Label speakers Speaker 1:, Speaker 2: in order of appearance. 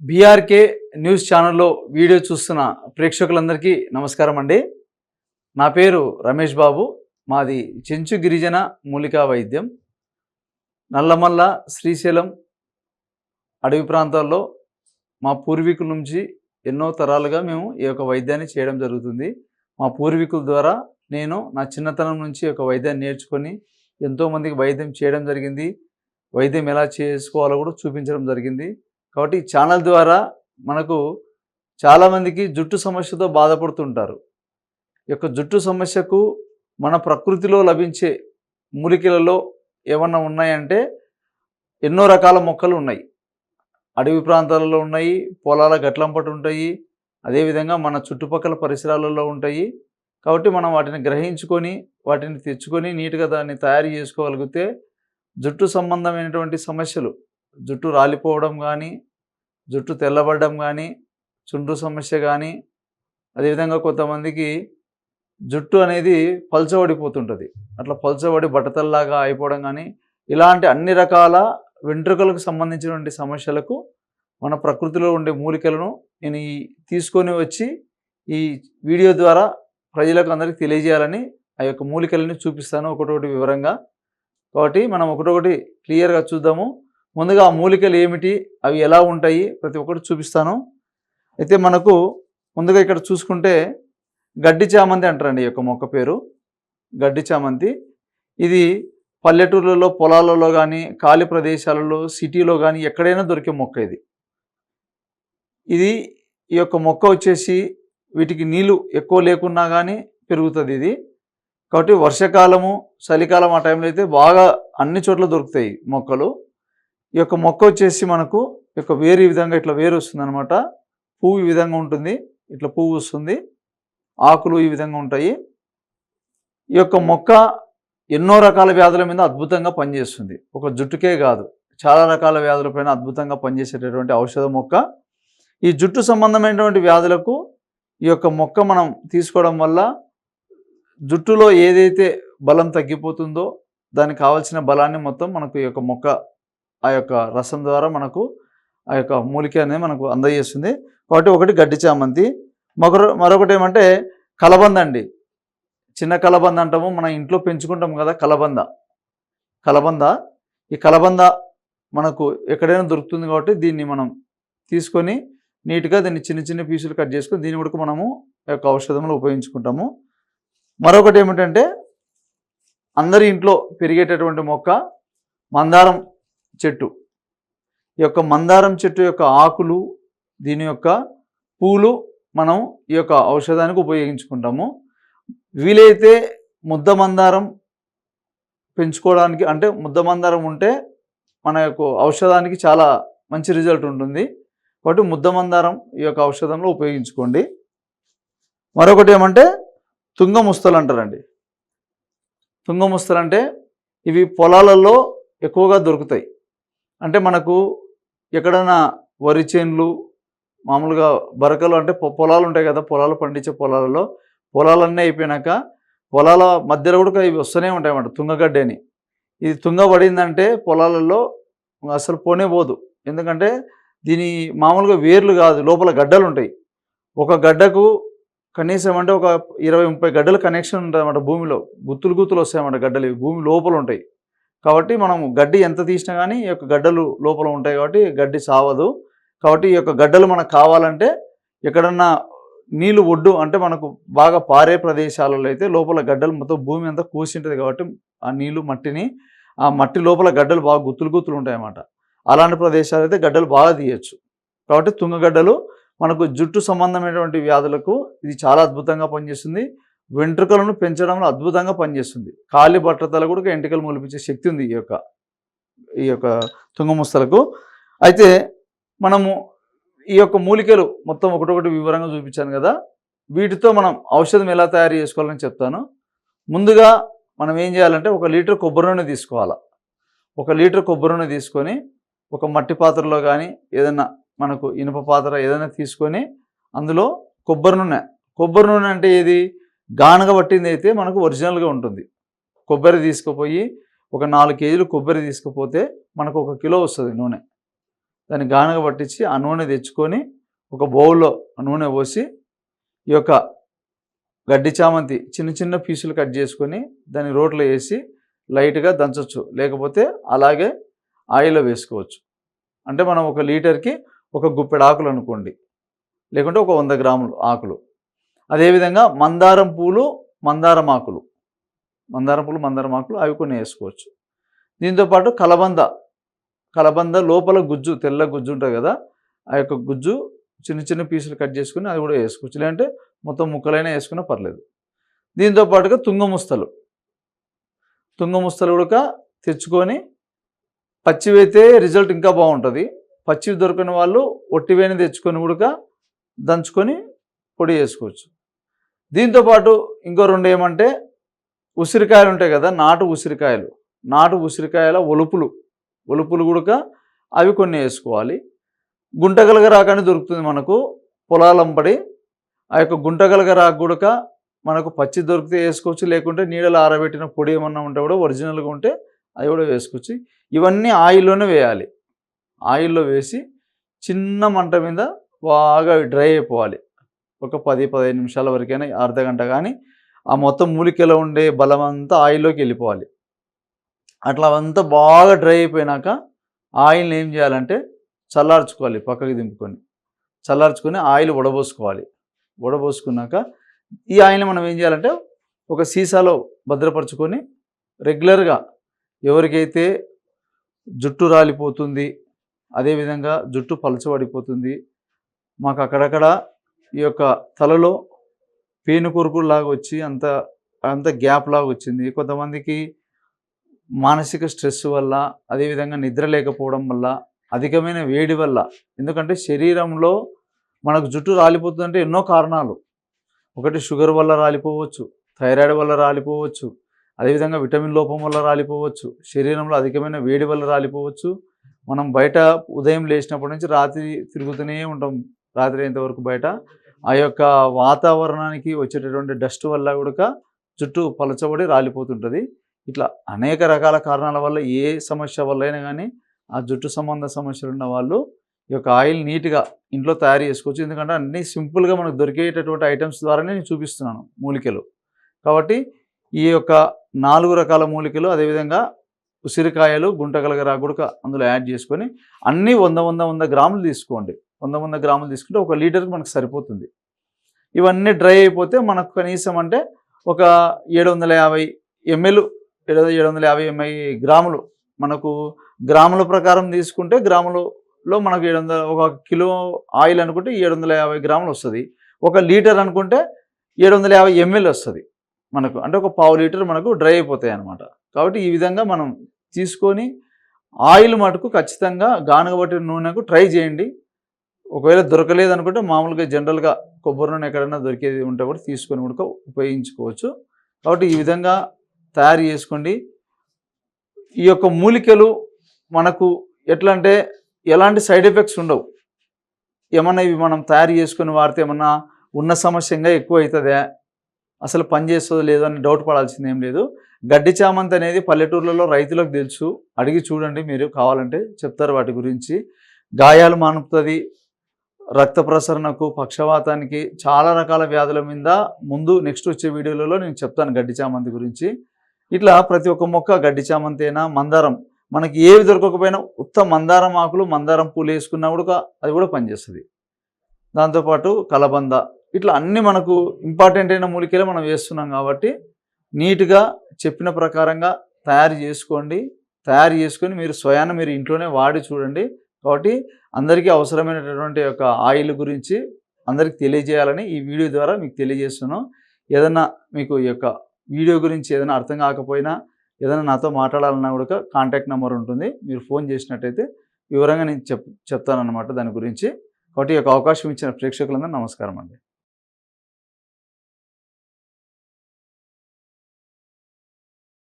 Speaker 1: BRK news ఛానల్లో video చూస్తున్న ప్రేక్షకులందరికీ నమస్కారం అండి. నా పేరు రమేష్ బాబు. మాది చెంచు గిరిజన మూలికా వైద్యం. నల్లమల్ల, శ్రీశైలం అడవి ప్రాంతాల్లో మా పూర్వీకుల నుంచి ఎన్నో తరాలుగా మేము ఈ యొక్క వైద్యాన్ని చేయడం జరుగుతుంది. మా పూర్వీకుల ద్వారా నేను నా చిన్నతనం నుంచి ఈ యొక్క వైద్యాన్ని నేర్చుకొని ఎంతోమందికి వైద్యం చేయడం జరిగింది. వైద్యం ఎలా చేసుకోవాలో కూడా చూపించడం జరిగింది. కాబట్టి ఈ ఛానల్ ద్వారా మనకు చాలామందికి జుట్టు సమస్యతో బాధపడుతుంటారు. ఈ యొక్క జుట్టు సమస్యకు మన ప్రకృతిలో లభించే మూలికలలో ఏమన్నా ఉన్నాయంటే ఎన్నో రకాల మొక్కలు ఉన్నాయి. అడవి ప్రాంతాలలో ఉన్నాయి, పొలాల గట్లంపట ఉంటాయి, అదేవిధంగా మన చుట్టుపక్కల పరిసరాలలో ఉంటాయి. కాబట్టి మనం వాటిని గ్రహించుకొని వాటిని తెచ్చుకొని నీట్గా దాన్ని తయారు చేసుకోగలిగితే జుట్టు సంబంధమైనటువంటి సమస్యలు, జుట్టు రాలిపోవడం కానీ, జుట్టు తెల్లబడడం కానీ, చుండ్రు సమస్య కానీ, అదేవిధంగా కొంతమందికి జుట్టు అనేది పల్చబడిపోతుంటుంది. అట్లా పల్చబడి బట్టతల్లాగా అయిపోవడం కానీ, ఇలాంటి అన్ని రకాల వెంట్రుకలకు సంబంధించినటువంటి సమస్యలకు మన ప్రకృతిలో ఉండే మూలికలను నేను తీసుకొని వచ్చి ఈ వీడియో ద్వారా ప్రజలకు అందరికీ తెలియజేయాలని ఆ యొక్క మూలికలని చూపిస్తాను ఒకటొకటి వివరంగా. కాబట్టి మనం ఒకటొకటి క్లియర్గా చూద్దాము. ముందుగా ఆ మూలికలు ఏమిటి, అవి ఎలా ఉంటాయి, ప్రతి ఒక్కటి చూపిస్తాను. అయితే మనకు ముందుగా ఇక్కడ చూసుకుంటే గడ్డి చామంతి అంటారండి ఈ యొక్క మొక్క పేరు. గడ్డి చామంతి ఇది పల్లెటూర్లలో, పొలాలలో కానీ, ఖాళీ ప్రదేశాలలో, సిటీలో కానీ ఎక్కడైనా దొరికే మొక్క ఇది. ఈ యొక్క మొక్క వచ్చేసి వీటికి నీళ్ళు ఎక్కువ లేకున్నా కానీ పెరుగుతుంది ఇది. కాబట్టి వర్షాకాలము, చలికాలం ఆ టైంలో అయితే బాగా అన్ని చోట్ల దొరుకుతాయి మొక్కలు. ఈ యొక్క మొక్క వచ్చేసి మనకు ఈ యొక్క వేరు ఈ విధంగా ఇట్లా వేరు వస్తుంది అనమాట. పువ్వు ఈ విధంగా ఉంటుంది, ఇట్లా పువ్వు వస్తుంది, ఆకులు ఈ విధంగా ఉంటాయి. ఈ యొక్క మొక్క ఎన్నో రకాల వ్యాధుల మీద అద్భుతంగా పనిచేస్తుంది. ఒక జుట్టుకే కాదు, చాలా రకాల వ్యాధులపైన అద్భుతంగా పనిచేసేటటువంటి ఔషధ మొక్క. ఈ జుట్టు సంబంధమైనటువంటి వ్యాధులకు ఈ యొక్క మొక్క మనం తీసుకోవడం వల్ల జుట్టులో ఏదైతే బలం తగ్గిపోతుందో దానికి కావాల్సిన బలాన్ని మొత్తం మనకు ఈ యొక్క మొక్క ఆ యొక్క రసం ద్వారా మనకు ఆ యొక్క మూలిక అనేది మనకు అందజేస్తుంది. కాబట్టి ఒకటి గడ్డి చామంతి, మరొకటి ఏమంటే కలబంద అండి. చిన్న కలబంద అంటాము, మన ఇంట్లో పెంచుకుంటాం కదా కలబంద. ఈ కలబంద మనకు ఎక్కడైనా దొరుకుతుంది కాబట్టి దీన్ని మనం తీసుకొని నీట్గా దీన్ని చిన్న చిన్న పీసులు కట్ చేసుకొని దీన్ని కూడా మనము యొక్క ఔషధంలో ఉపయోగించుకుంటాము. మరొకటి ఏమిటంటే అందరి ఇంట్లో పెరిగేటటువంటి మొక్క మందారం చెట్టు. ఈ యొక్క మందారం చెట్టు యొక్క ఆకులు, దీని యొక్క పూలు మనం ఈ యొక్క ఔషధానికి ఉపయోగించుకుంటాము. వీలైతే ముద్ద మందారం పెంచుకోవడానికి, అంటే ముద్ద మందారం ఉంటే మన యొక్క ఔషధానికి చాలా మంచి రిజల్ట్ ఉంటుంది. కాబట్టి ముద్ద మందారం ఈ యొక్క ఔషధంలో ఉపయోగించుకోండి. మరొకటి ఏమంటే తుంగముస్తలు అంటారండి. తుంగముస్తలు అంటే ఇవి పొలాలలో ఎక్కువగా దొరుకుతాయి. అంటే మనకు ఎక్కడైనా వరి చేన్లు, మామూలుగా బరకలు అంటే పొలాలు ఉంటాయి కదా, పొలాలు పండించే పొలాలలో, పొలాలన్నీ అయిపోయినాక పొలాల మధ్యలో కూడా ఇవి వస్తూనే ఉంటాయి అన్నమాట, తుంగగడ్డి అని. ఇది తుంగ పడిందంటే పొలాలలో అసలు పోనే పోదు. ఎందుకంటే దీని మామూలుగా వేర్లు కాదు, లోపల గడ్డలు ఉంటాయి. ఒక గడ్డకు కనీసం అంటే ఒక 20-30 గడ్డల కనెక్షన్ ఉంటుంది అన్నమాట. భూమిలో గుత్తులు వస్తాయన్నమాట గడ్డలు, భూమి లోపల ఉంటాయి. కాబట్టి మనం గడ్డి ఎంత తీసినా కానీ ఈ యొక్క గడ్డలు లోపల ఉంటాయి కాబట్టి గడ్డి సావదు. కాబట్టి ఈ యొక్క గడ్డలు మనకు కావాలంటే ఎక్కడన్నా నీళ్ళు ఒడ్డు అంటే మనకు బాగా పారే ప్రదేశాలలో అయితే లోపల గడ్డలు మొత్తం భూమి అంతా కూసి ఉంటుంది కాబట్టి ఆ నీళ్ళు మట్టిని, ఆ మట్టి లోపల గడ్డలు బాగా గుత్తులు ఉంటాయి అన్నమాట. అలాంటి ప్రదేశాలు అయితే గడ్డలు బాగా తీయచ్చు. కాబట్టి తుంగగడ్డలు మనకు జుట్టు సంబంధమైనటువంటి వ్యాధులకు ఇది చాలా అద్భుతంగా పనిచేస్తుంది. వెంట్రుకలను పెంచడంలో అద్భుతంగా పనిచేస్తుంది. కాలి బట్టతల కూడా ఎంటికలు మొలిపించే శక్తి ఉంది ఈ యొక్క తుంగముస్తలకు. అయితే మనము ఈ యొక్క మూలికలు మొత్తం ఒకటొకటి వివరంగా చూపించాను కదా, వీటితో మనం ఔషధం ఎలా తయారు చేసుకోవాలని చెప్తాను. ముందుగా మనం ఏం చేయాలంటే 1 లీటర్ కొబ్బరి నూనె తీసుకోవాలి. 1 లీటర్ కొబ్బరి నూనె తీసుకొని ఒక మట్టి పాత్రలో కానీ ఏదైనా మనకు ఇనుప పాత్ర ఏదైనా తీసుకొని అందులో కొబ్బరి నూనె అంటే ఏది, గానుగ పట్టింది అయితే మనకు ఒరిజినల్గా ఉంటుంది. కొబ్బరి తీసుకుపోయి ఒక 4 కేజీలు కొబ్బరి తీసుకుపోతే మనకు 1 కిలో వస్తుంది నూనె. దాన్ని గానుగ పట్టించి ఆ నూనె తెచ్చుకొని ఒక బౌల్లో నూనె పోసి ఈ యొక్క గడ్డి చామంతి చిన్న చిన్న పీసులు కట్ చేసుకొని దాన్ని రోట్లో వేసి లైట్గా దంచవచ్చు, లేకపోతే అలాగే ఆయిల్లో వేసుకోవచ్చు. అంటే మనం 1 లీటర్కి ఒక గుప్పెడు ఆకులు అనుకోండి, లేకుంటే ఒక 100 గ్రాములు ఆకులు. అదేవిధంగా మందారం పూలు, మందారం ఆకులు అవి కొన్ని వేసుకోవచ్చు. దీంతోపాటు కలబంద లోపల గుజ్జు, తెల్ల గుజ్జు ఉంటుంది కదా, ఆ యొక్క గుజ్జు చిన్న చిన్న పీసులు కట్ చేసుకుని అది కూడా వేసుకోవచ్చు, లేదంటే మొత్తం ముక్కలైనా వేసుకున్నా పర్లేదు. దీంతోపాటుగా తుంగముస్తలు కూడా తెచ్చుకొని పచ్చివైతే రిజల్ట్ ఇంకా బాగుంటుంది. పచ్చివి దొరకని వాళ్ళు ఒట్టివేని తెచ్చుకొని కూడా దంచుకొని పొడి చేసుకోవచ్చు. దీంతోపాటు ఇంకో 2 ఏమంటే ఉసిరికాయలు ఉంటాయి కదా, నాటు ఉసిరికాయల ఒలుపులు కూడా అవి కొన్ని వేసుకోవాలి. గుంటగలగరాకని దొరుకుతుంది మనకు పొలాలంపడి. ఆ యొక్క గుంటగలగరాకు కూడా మనకు పచ్చి దొరికితే వేసుకోవచ్చు, లేకుంటే నీడలో ఆరబెట్టిన పొడి ఏమన్నా ఉంటే కూడా ఒరిజినల్గా ఉంటే అవి కూడా వేసుకోవచ్చు. ఇవన్నీ ఆయిల్లోనే వేయాలి. ఆయిల్లో వేసి చిన్న మంట మీద బాగా డ్రై అయిపోవాలి. ఒక 10-15 నిమిషాల వరకైనా, అర్ధగంట కానీ ఆ మొత్తం మూలికలో ఉండే బలం అంతా ఆయిల్లోకి వెళ్ళిపోవాలి. అట్లా అంతా బాగా డ్రై అయిపోయినాక ఆయిల్ని ఏం చేయాలంటే చల్లార్చుకోవాలి, పక్కకి దింపుకొని ఆయిల్ వడబోసుకున్నాక ఈ ఆయిల్ని మనం ఏం చేయాలంటే ఒక సీసాలో భద్రపరచుకొని రెగ్యులర్గా ఎవరికైతే జుట్టు రాలిపోతుంది, అదేవిధంగా జుట్టు పలచబడిపోతుంది, మాకు అక్కడక్కడ ఈ యొక్క తలలో పేనుకొరుకులాగా వచ్చి అంత గ్యాప్ లాగా వచ్చింది, కొంతమందికి మానసిక స్ట్రెస్ వల్ల, అదేవిధంగా నిద్ర లేకపోవడం వల్ల, అధికమైన వేడి వల్ల, ఎందుకంటే శరీరంలో మనకు జుట్టు రాలిపోతుందంటే ఎన్నో కారణాలు. ఒకటి షుగర్ వల్ల రాలిపోవచ్చు, థైరాయిడ్ వల్ల రాలిపోవచ్చు, అదేవిధంగా విటమిన్ లోపం వల్ల రాలిపోవచ్చు, శరీరంలో అధికమైన వేడి వల్ల రాలిపోవచ్చు. మనం బయట ఉదయం లేచినప్పటి నుంచి రాత్రి తిరుగుతూనే ఉంటాం, రాత్రి అయ్యేంతవరకు బయట. ఆ యొక్క వాతావరణానికి వచ్చేటటువంటి డస్ట్ వల్ల కూడా జుట్టు పలచబడి రాలిపోతుంటుంది. ఇట్లా అనేక రకాల కారణాల వల్ల ఏ సమస్య వల్ల అయినా కానీ ఆ జుట్టు సంబంధ సమస్యలు ఉన్న వాళ్ళు ఈ యొక్క ఆయిల్ నీట్గా ఇంట్లో తయారు చేసుకోవచ్చు. ఎందుకంటే అన్నీ సింపుల్గా మనకు దొరికేటటువంటి ఐటమ్స్ ద్వారానే నేను చూపిస్తున్నాను మూలికలు. కాబట్టి ఈ యొక్క 4 రకాల మూలికలు, అదేవిధంగా ఉసిరికాయలు, గుంటగలగరాకు కూడా అందులో యాడ్ చేసుకొని అన్నీ 100 గ్రాములు తీసుకోండి. 100 గ్రాములు తీసుకుంటే 1 లీటర్కి మనకు సరిపోతుంది. ఇవన్నీ డ్రై అయిపోతే మనకు కనీసం అంటే ఒక 750 ml 750 ml గ్రాములు, మనకు గ్రాముల ప్రకారం తీసుకుంటే గ్రాములలో మనకు 1 కిలో ఆయిల్ అనుకుంటే 750 గ్రాములు వస్తుంది. 1 లీటర్ అనుకుంటే 750 ml వస్తుంది మనకు, అంటే ఒక 1/2 లీటర్ మనకు డ్రై అయిపోతాయి అన్నమాట. కాబట్టి ఈ విధంగా మనం తీసుకొని ఆయిల్ మటుకు ఖచ్చితంగా గానుగపట్టిన నూనెకు ట్రై చేయండి. ఒకవేళ దొరకలేదు అనుకుంటే మామూలుగా జనరల్గా కొబ్బరి నూనె ఎక్కడైనా దొరికేది ఉంటే కూడా తీసుకొని కూడా ఉపయోగించుకోవచ్చు. కాబట్టి ఈ విధంగా తయారు చేసుకోండి. ఈ యొక్క మూలికలు మనకు ఎట్లా అంటే ఎలాంటి సైడ్ ఎఫెక్ట్స్ ఉండవు. ఏమన్నా ఇవి మనం తయారు చేసుకొని వాడితే ఏమన్నా ఉన్న సమస్య ఇంకా ఎక్కువ అవుతుందా, అసలు పని చేస్తుందో లేదో అని డౌట్ పడాల్సింది ఏం లేదు. గడ్డి చామంతి అనేది పల్లెటూర్లలో రైతులకు తెలుసు, అడిగి చూడండి, మీరు కావాలంటే చెప్తారు వాటి గురించి. గాయాలు మానుపుతుంది, రక్త ప్రసరణకు, పక్షవాతానికి, చాలా రకాల వ్యాధుల మీద ముందు నెక్స్ట్ వచ్చే వీడియోలలో నేను చెప్తాను గడ్డి చామంతి గురించి. ఇట్లా ప్రతి ఒక్క మొక్క, గడ్డి చామంతి అయినా, మందారం, మనకి ఏవి దొరకకపోయినా ఉత్త మందారం ఆకులు, మందారం పూలు వేసుకున్నా కూడా అది కూడా పనిచేస్తుంది. దాంతోపాటు కలబంద, ఇట్లా అన్ని మనకు ఇంపార్టెంట్ అయిన మూలికలే మనం వేస్తున్నాం. కాబట్టి నీట్గా చెప్పిన ప్రకారంగా తయారు చేసుకొని మీరు స్వయాన మీరు ఇంట్లోనే వాడి చూడండి. కాబట్టి అందరికీ అవసరమైనటువంటి యొక్క ఆయిల్ గురించి అందరికీ తెలియజేయాలని ఈ వీడియో ద్వారా మీకు తెలియజేస్తున్నాను. ఏదన్నా మీకు ఈ యొక్క వీడియో గురించి ఏదైనా అర్థం కాకపోయినా, ఏదైనా నాతో మాట్లాడాలన్నా కూడా కాంటాక్ట్ నెంబర్ ఉంటుంది, మీరు ఫోన్ చేసినట్టయితే వివరంగా నేను చెప్తానన్నమాట దాని గురించి. కాబట్టి ఈ యొక్క అవకాశం ఇచ్చిన ప్రేక్షకులందరూ నమస్కారం అండి.